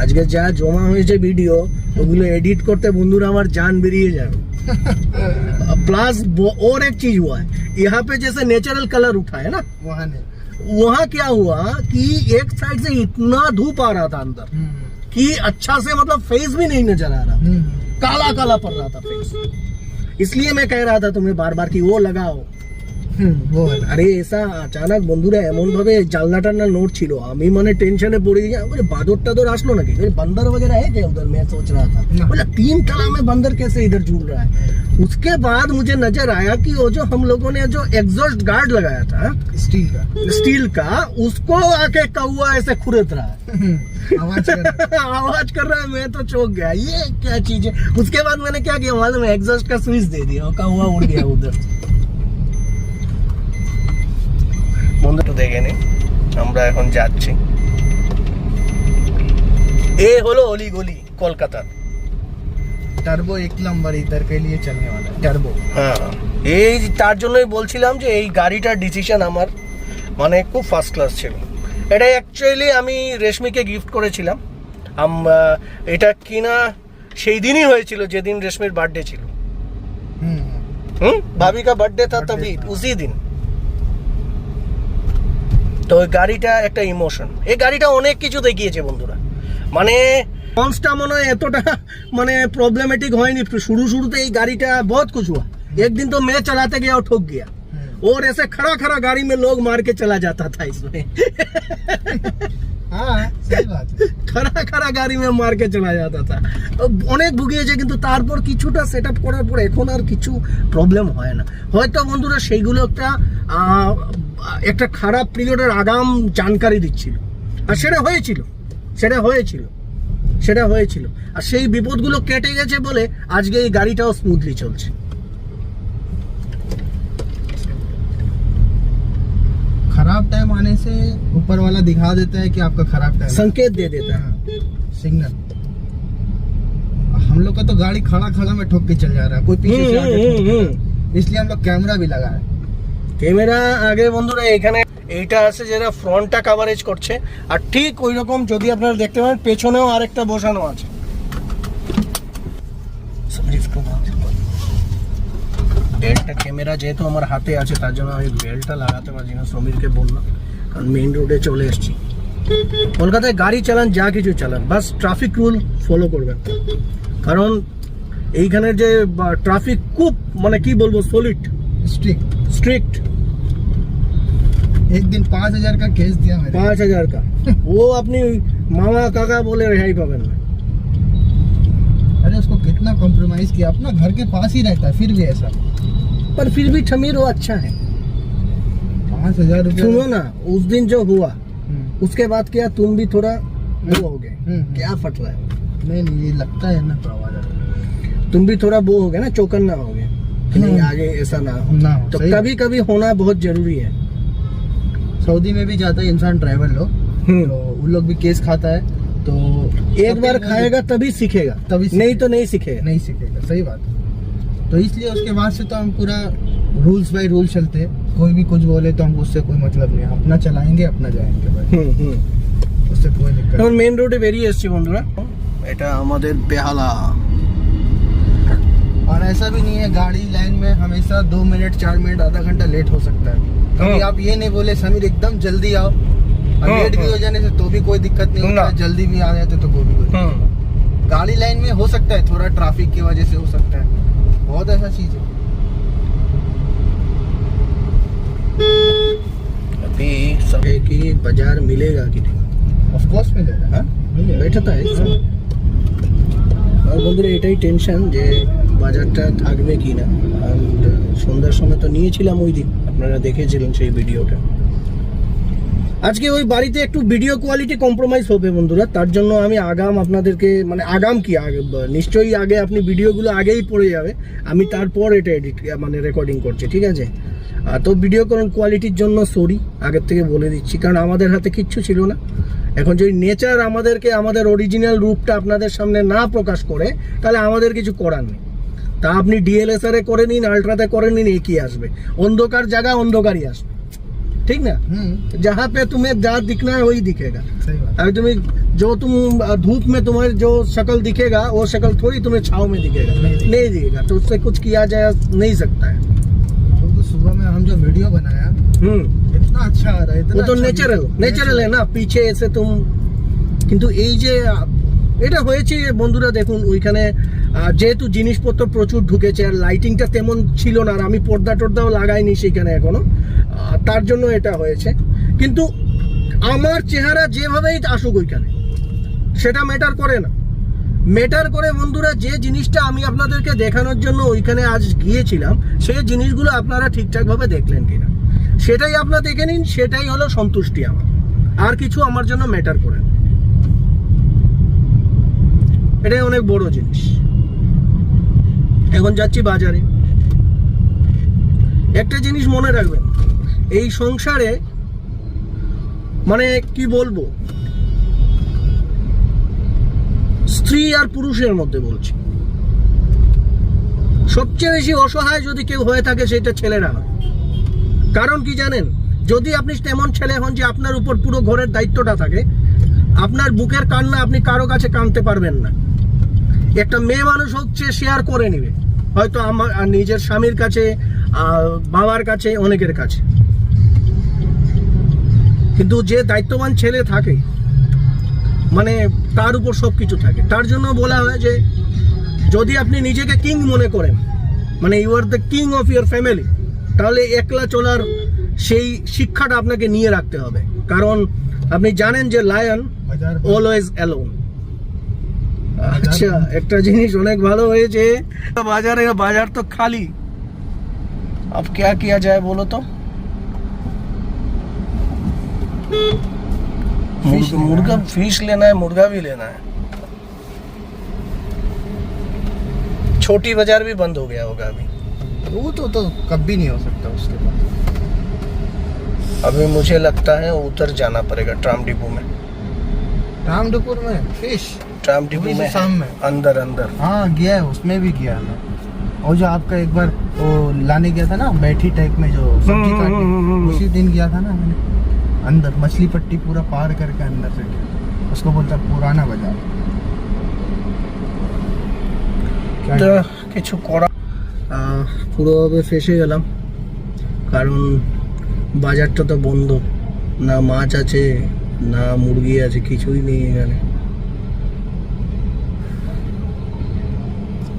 B: আজকে যা জমা হয়েছে ভিডিও, ওগুলো এডিট করতে বন্ধুরা আমার জান বেরিয়ে যাবে। प्लस और एक चीज हुआ है, यहाँ पे जैसे नेचुरल कलर उठा है ना, वहाँ क्या हुआ कि एक साइड से इतना धूप आ रहा था अंदर कि अच्छा से मतलब फेस भी नहीं नजर आ रहा, काला काला पड़ रहा था फेस। इसलिए मैं कह रहा था तुम्हें बार बार कि वो लगाओ। আরে এসা আচানক বন্ধুরা এমন ভাবে জানলা টান্না নোট ছিল, আমি মানে টেনশনে পড়ে গিয়ে বাদর টাদর আসলো নাকি, बंदर वगैरह है क्या उधर, मैं सोच रहा था बोला 3 तला में बंदर कैसे इधर झूल रहा है। उसके बाद मुझे नजर आया कि वो जो हम लोगों ने जो एग्जॉस्ट गार्ड लगाया था स्टील का उसको आके कौवा ऐसे खुरद रहा है, आवाज कर रहा है। मैं तो चौंक गया, ये क्या चीज है। उसके बाद मैंने क्या किया मालूम है, एग्जॉस्ट का स्विच दे दिया, कौवा उड़ गया उधर। বন্ধুটা দেখে নি, আমরা এখন যাচ্ছি। এ হলো অলিগলি কলকাতার
D: टर्बो 1 नंबर इधर के लिए चलने वाला है,
B: টার্বো। হ্যাঁ, এই তার জন্যই বলছিলাম যে এই গাড়িটার ডিসিশন আমার মানে খুব ফার্স্ট ক্লাস ছিল। এটা অ্যাকচুয়ালি আমি রেশমিকে গিফট করেছিলাম। এটা কিনা সেই দিনই হয়েছিল যেদিন রেশমির বার্থডে ছিল। ভাবি কা বার্থডে থা তभी उसी दिन। তো ওই গাড়িটা একটা ইমোশন, এই গাড়িটা অনেক কিছু দেখিয়েছে বন্ধুরা। মানে লঞ্চটা মনে হয় এতটা মানে প্রবলেমেটিক হয়নি, শুরুতে এই গাড়িটা बहुत कुछ हुआ। एक दिन तो मैं चलाते गया और ठोक गया, और ऐसे खड़ा खड़ा गाड़ी में लोग मार के चला जाता था इसमें।
D: हाँ सही बात है।
B: खड़ा खड़ा गाड़ी में मार के चला जाता था। অনেক ভুগিয়েছে, কিন্তু তারপর কিছুটা সেট আপ করার পর এখন আর কিছু প্রবলেম হয় না। হয়তো বন্ধুরা সেইগুলো একটা খারাপ পিরিয়ডের আগাম জানকারি দিচ্ছিল, আর সেটা হয়েছিল। আর সেই বিপদগুলো কেটে গেছে বলে আজকে এই গাড়িটাও স্মুথলি চলছে।
D: खराब टाइम आने से ऊपर वाला दिखा देता है कि आपका खराब टाइम,
B: संकेत दे देता है।
D: सिग्नल। हम लोग का तो गाड़ी खड़ा खड़ा में ठोक के चल जा रहा है, कोई पीछे से आके ठोक देता है। इसलिए हम लोग कैमरा भी लगाए।
B: ক্যামেরা আগে বন্ধুরা এখানে এইটা আছে যেটা ফ্রন্টটা কভারেজ করছে, আর ঠিক ওই রকম যদি আপনারা দেখতে পারেন পেছনেও আরেকটা বসানো আছে। বেল্টটা ক্যামেরা যেহেতু আমার হাতে আছে তার জন্য আমি বেল্টটা লাগাতে পারছি না, সমীরকে বললাম, কারণ মেইন রোডে চলে এসেছি। কলকাতায় গাড়ি চালান যা কিছু চালান, বাস ট্রাফিক রুল ফলো করবেন, কারণ এইখানের যে ট্রাফিক খুব মানে কি বলবো সলিড स्ट्रिक्ट।
D: एक दिन 5,000 का केस दिया मैंने।
B: 5,000 का वो अपनी मामा काका बोले रिहाई पावेन ना।
D: अरे उसको कितना कॉम्प्रोमाइज किया, अपना घर के पास ही रहता है फिर भी ऐसा।
B: पर फिर भी ठमीर वो अच्छा है।
D: 5,000 रुपये।
B: सुनो ना, उस दिन जो हुआ उसके बाद क्या तुम भी थोड़ा वो हो गए, क्या फट रहा है?
D: नहीं ये लगता है ना, तो आवाज आ रहा
B: तुम भी थोड़ा वो हो गए ना, चौकन्ना हो गए कि नहीं आगे ऐसा ना हो। तो कभी कभी होना बहुत जरूरी है।
D: सऊदी में भी जाता है इंसान ड्राइवर लोग, तो उन लोग भी केस खाता है, तो
B: एक बार खाएगा तभी सीखेगा, नहीं तो नहीं सीखेगा।
D: सही बात। तो इसलिए उसके बाद से तो हम पूरा रूल्स बाय रूल चलते हैं। कोई भी कुछ बोले तो हमको उससे कोई मतलब नहीं, अपना चलाएंगे अपना जाएंगे भाई, उससे कोई दिक्कत नहीं।
B: মেইন রোডে বেরিয়ে এসেছি বন্ধুরা, এটা আমাদের বেহালা।
D: और ऐसा भी नहीं है गाड़ी लाइन में हमेशा 2 मिनट 4 मिनट आधा घंटा लेट हो सकता है। कभी आप ये नहीं बोले समीर एकदम जल्दी आओ, और लेट भी हो जाने से तो भी कोई दिक्कत नहीं होता है, जल्दी भी आ जाते तो कोई भी कोई दिक्कत नहीं। गाड़ी लाइन में हो सकता है थोड़ा ट्रैफिक की वजह से हो सकता है, बहुत ऐसा चीज है।
B: अभी सब की बाजार मिलेगा कि नहीं?
D: ऑफ कोर्स मिलेगा।
B: हाँ बैठा था আর বন্ধুরা এটাই টেনশন যে বাজারটা থাকবে কি না। অ্যান্ড সন্ধ্যার সময় তো নিয়েছিলাম ওই দিন, আপনারা দেখেছিলেন সেই ভিডিওটা। আজকে ওই বাড়িতে একটু ভিডিও কোয়ালিটি কম্প্রোমাইজ হবে বন্ধুরা, তার জন্য আমি আগাম আপনাদেরকে মানে আগাম কি আগে নিশ্চয়ই আগে আপনি ভিডিওগুলো আগেই পড়ে যাবে, আমি তারপর এটা এডিট মানে রেকর্ডিং করছি, ঠিক আছে? তো ভিডিও কোয়ালিটির জন্য সরি আগের থেকে বলে দিচ্ছি, কারণ আমাদের হাতে কিচ্ছু ছিল না। এখন যদি নেচার আমাদেরকে আমাদের অরিজিনাল রূপটা আপনাদের সামনে না প্রকাশ করে তাহলে আমাদের কিছু করার নেই। তা আপনি ডিএলএসআর এ করে নিন, আলট্রাতে করে নিন, একই আসবে। অন্ধকার জায়গা অন্ধকারই আসবে, ঠিক না? जहाँ पे तुम्हें जहाँ दिखना है वही दिखेगा। अगर तुम्हें जो तुम धूप में तुम्हारी जो शक्ल दिखेगा वो शक्ल थोड़ी तुम्हें छाव में दिखेगा, नहीं दिखेगा, तो उससे कुछ किया जा नहीं सकता है।
D: तो सुबह में हम जो वीडियो बनाया इतना अच्छा आ रहा है,
B: वो तो ন্যাচারাল है ना, पीछे ऐसे तुम কিন্তু এই যে এটা হয়েছে বন্ধুরা দেখুন, ওইখানে যেহেতু জিনিসপত্র প্রচুর ঢুকেছে আর লাইটিংটা তেমন ছিল না, আর আমি পর্দাও লাগাইনি সেখানে এখনো, তার জন্য এটা হয়েছে। কিন্তু আমার চেহারা যেভাবেই আসুক ওইখানে সেটা ম্যাটার করে না, ম্যাটার করে বন্ধুরা যে জিনিসটা আমি আপনাদেরকে দেখানোর জন্য ওইখানে আজ গিয়েছিলাম সেই জিনিসগুলো আপনারা ঠিকঠাকভাবে দেখলেন কিনা সেটাই আপনারা দেখে নিন, সেটাই হলো সন্তুষ্টি আমার, আর কিছু আমার জন্য ম্যাটার করে না। এটাই অনেক বড় জিনিস। এখন যাচ্ছি বাজারে। একটা জিনিস মনে রাখবেন, এই সংসারে মানে কি বলবো, স্ত্রী আর পুরুষের মধ্যে বলছি, সবচেয়ে বেশি অসহায় যদি কেউ হয়ে থাকে সেটা ছেলেরা হয়। কারণ কি জানেন, যদি আপনি তেমন ছেলে হন যে আপনার উপর পুরো ঘরের দায়িত্বটা থাকে, আপনার বুকের কান্না আপনি কারো কাছে কাঁদতে পারবেন না। একটা মেয়ে মানুষ হচ্ছে শেয়ার করে নিবে, হয়তো আমার নিজের স্বামীর কাছে, বাবার কাছে, অনেকের কাছে। কিন্তু যে দায়িত্ববান ছেলে থাকে মানে তার উপর সবকিছু থাকে। তার জন্য বলা হয় যে যদি আপনি নিজেকে কিং মনে করেন, মানে you are the king of your family, তাহলে একলা চলার সেই শিক্ষাটা আপনাকে নিয়ে রাখতে হবে। কারণ আপনি জানেন যে লায়ন
D: बाजार
B: অলওয়েজ অ্যালোন। আচ্ছা, একটা জিনিস অনেক ভালো হয়েছে, বাজার তো খালি। अब क्या किया जाए बोलो तो? मुर्गा फिश लेना है, मुर्गा भी लेना है। छोटी बाजार भी बंद हो गया होगा अभी।
D: वो तो कभी नहीं हो सकता उसके बाद।
B: अभी मुझे लगता है उधर जाना पड़ेगा ट्राम डिपो में।
D: रामडुपुर में फिश
B: ट्राम डिपो
D: वही
B: में
D: से शाम में।
B: अंदर
D: हाँ गया है, उसमें भी गया मैं। और जो आपका एक बार वो लाने गया था ना बैठी टाइप में जो सब्जी काटने, उसी दिन गया था ना मैंने। अंदर मछली पट्टी पूरा पार करके अंदर से गया। उसको बोलता पुराना बाजार। क्या
B: তো কিছু করা, পুরোভাবে ফেসে গেলাম, কারণ বাজারটা তো বন্ধ, না মাছ আছে না মুরগি আছে, কিছুই নেই এখানে।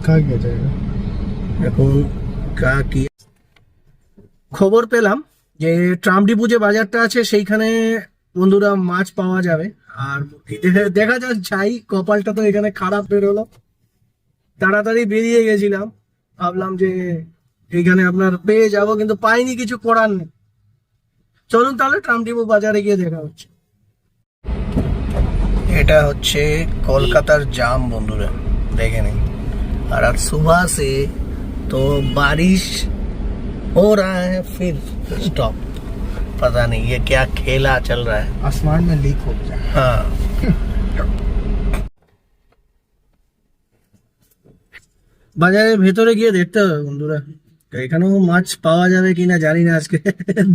D: कहाँ गया जाएगा?
B: এখন কি খবর পেলাম যে ট্রামডিপু যে বাজারটা আছে সেইখানে বন্ধুরা মাছ পাওয়া যাবে। আর দেখা যাক, যাই, কপালটা তো এখানে খারাপ বেরোলো। তাড়াতাড়ি বেরিয়ে গেছিলাম, ভাবলাম যে এইখানে আপনার পেয়ে যাব, কিন্তু পাইনি, কিছু করার নেই। চলুন তাহলে ট্রামডিপু বাজারে গিয়ে দেখা হচ্ছে। এটা হচ্ছে কলকাতার জাম বন্ধুরা, দেখে নিন। और आज सुबह से तो बारिश हो रहा है, फिर स्टॉप, पता नहीं ये क्या खेला चल रहा है।
D: आसमान में लीक हो गया।
B: हाँ, বাজারের ভেতরে গিয়ে দেখতে হবে বন্ধুরা, এখানেও মাছ পাওয়া যাবে কিনা জানি না, আজকে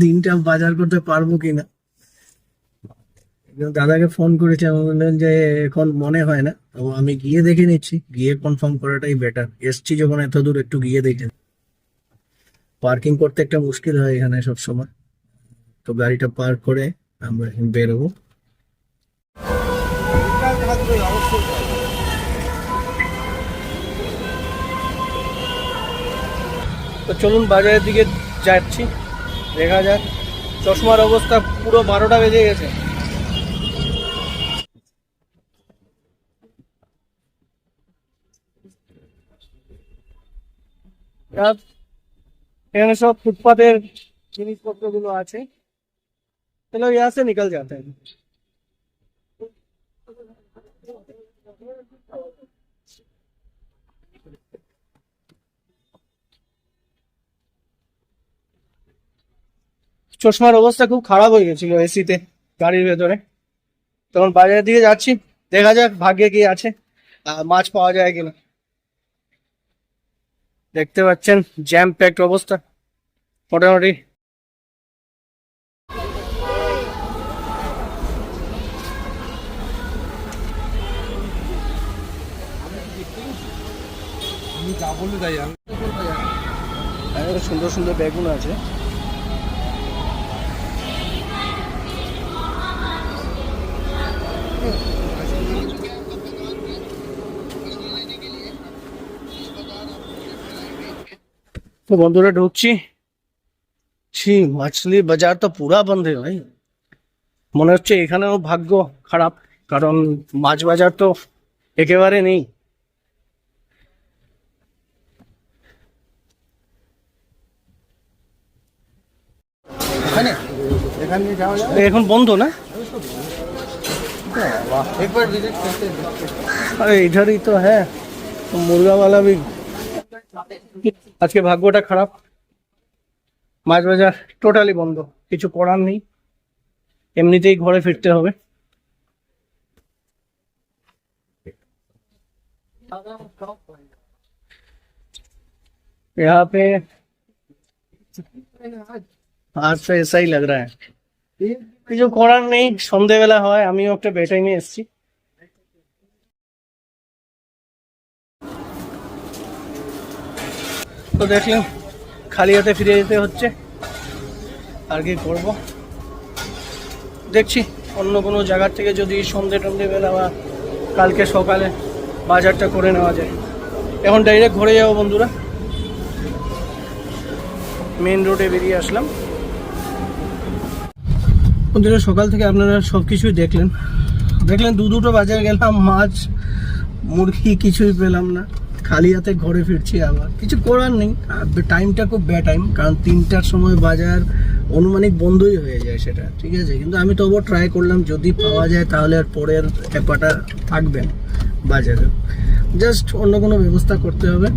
B: দিনটা বাজার করতে পারবো কিনা। দাদাকে ফোন করেছে, আমি বললেন যে এখন মনে হয় না, তো আমি গিয়ে দেখে নিচ্ছি, গিয়ে কনফার্ম করাটাই বেটার। এসছি যখন এত দূর, একটু গিয়ে দেখে। পার্কিং করতে একটা মুশকিল হয় এখানে সব সময়, তো গাড়িটা পার্ক করে আমরা বেরোবো। তো চলুন বাজারের দিকে যাচ্ছি, দেখা যাক। চশমার অবস্থা পুরো 12টা বেজে গেছে। এখানে সব ফুটপাতের জিনিসপত্র গুলো আছে, চলো यहाँ से निकल जाते हैं। চশমার অবস্থা খুব খারাপ হয়ে গেছিল এসিতে, গাড়ির ভেতরে। তখন বাজারের দিকে যাচ্ছি, দেখা যাক ভাগ্যে কি আছে, মাছ পাওয়া যায় কিনা। দেখতে পাচ্ছেন জ্যাম প্যাকড অবস্থা মোটামুটি। সুন্দর সুন্দর বেগুন আছে। তো বন্ধুরা ঢুকছি, ছি, মাছলি বাজার তো পুরা বন্ধ ভাই। মনে হচ্ছে এখানেও ভাগ্য খারাপ, কারণ মাছ বাজার তো একেবারে নেই। এখন বন্ধ না?
D: एक बार विजिट करते हैं।
B: अरे इधर ही तो है, तो मुर्गा वाला भी। আজকে ভাগ্যটা খারাপ, মাছ বাজার টোটালি বন্ধ, কিছু করার নেই, এমনিতেই ঘরে ফিরতে হবে। यहाँ पे आज तो ऐसा ही लग रहा है, কিছু করার নেই, সন্ধেবেলা হয়, আমিও একটা বেটাইমে এসেছি। তো দেখলাম খালি হাতে ফিরে যেতে হচ্ছে, আর কি করব। দেখছি অন্য কোনো জায়গার থেকে যদি সন্ধে বেলা বা কালকে সকালে বাজারটা করে নেওয়া যায়। এখন ডাইরেক্ট ঘরে যাবো বন্ধুরা, মেন রোডে বেরিয়ে আসলাম। বন্ধুরা সকাল থেকে আপনারা সব কিছুই দেখলেন দুটো বাজার গেলাম, মাছ মুরগি কিছুই পেলাম না, খালি হাতে ঘরে ফিরছি। আবার কিছু করার নেই, টাইমটা খুব ব্যাড টাইম, কারণ 3টার সময় বাজার অনুমানিক বন্ধই হয়ে যায় সেটা, ঠিক আছে। কিন্তু আমি তবুও ট্রাই করলাম, যদি পাওয়া যায় তাহলে আর পরের ব্যাপারটা থাকবে না বাজারে, জাস্ট অন্য কোনো ব্যবস্থা করতে হবে।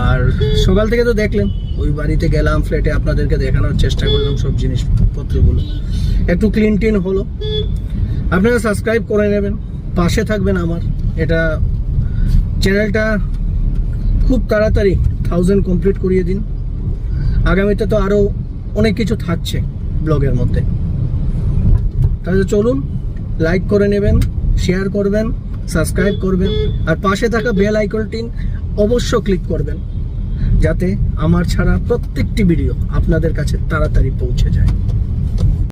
B: আর সকাল থেকে তো দেখলেন, ওই বাড়িতে গেলাম ফ্ল্যাটে, আপনাদেরকে দেখানোর চেষ্টা করলাম সব জিনিসপত্রগুলো, একটু ক্লিন টিন হলো। আপনারা সাবস্ক্রাইব করে নেবেন, পাশে থাকবেন আমার। এটা চ্যানেলটা খুব তাড়াতাড়ি 1000 কমপ্লিট করিয়ে দিন। আগামীতে তো আরও অনেক কিছু থাকছে ব্লগের মধ্যে, তাহলে চলুন লাইক করে নেবেন, শেয়ার করবেন, সাবস্ক্রাইব করবেন, আর পাশে থাকা বেল আইকনটি অবশ্য ক্লিক করবেন, যাতে আমার ছাড়া প্রত্যেকটি ভিডিও আপনাদের কাছে তাড়াতাড়ি পৌঁছে যায়।